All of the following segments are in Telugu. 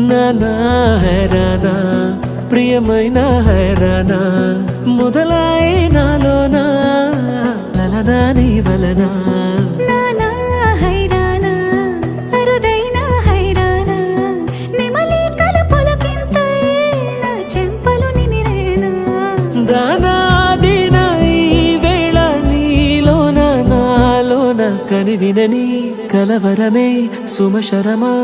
నానా హైరానా ప్రియమైన హైరానా మొదలై నాలోనా లలనా నీ వలనా నానా హైరానా అరుదైన హైరానా నెమలి కలపులకింతై నా చెంపలు నిమిరేనా దానాదిన ఈ వేళ నీలోన నాలోన కనివినని కలవరమే సుమశరమా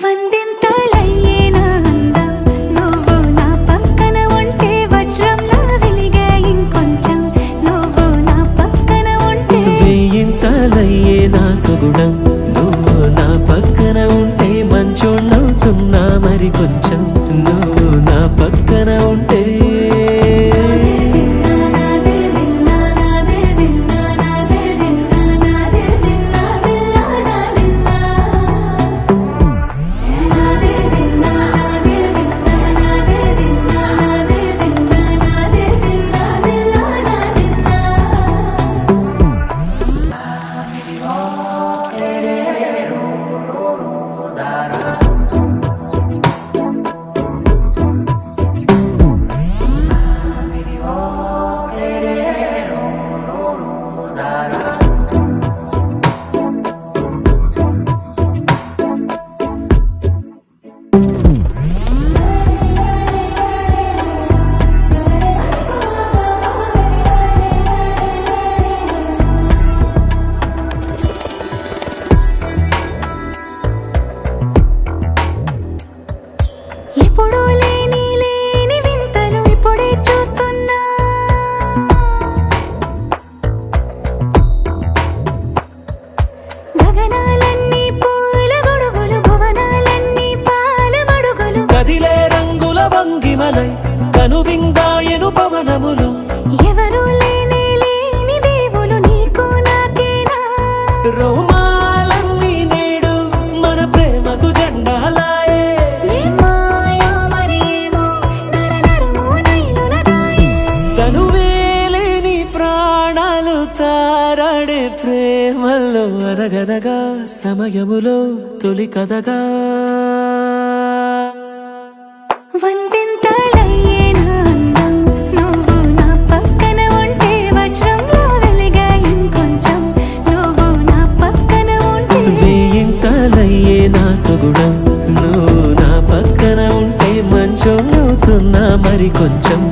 వందింతలయ్యేనా అందం నువ్వు నా పక్కన ఉంటే వజ్రంలా వెలిగే ఇంకొంచెం నువ్వు నా పక్కన ఉంటే వెయ్యింతలయ్యే నా సుగుణం నువ్వు నా పక్కన ఉంటే మంచోళ్ళవుతున్నా మరి కొంచెం నువ్వు నా పక్కన ఉంటే ఎప్పుడూ లేని వింతలు ఇప్పుడే చూస్తున్నా గగనాలన్నీ పూల గొడుగులు భువనాలన్నీ పాల మడుగులు కదిలే రంగుల భంగిమలై కనువిందాయను పవనములు ఎవరూ లేని దేవులు నీకు నాకేనా రోమాలన్నీ నేడు మన ప్రేమకు జెండాలాయే తనువేలేని ప్రాణాలు తారాడే ప్రేమల్లో అరగనగా సమయములో తొలి కథగా వందింతలయ్యేనా అందం నువ్వు నా పక్కన ఉంటే వజ్రంలా వెలిగే ఇంకొంచెం నువ్వు నా పక్కన ఉంటే వెయ్యింతలయ్యే నా సుగుణం నువ్వు నా పక్కన ఉంటే మంచోళ్ళవుతున్నా మరి కొంచెం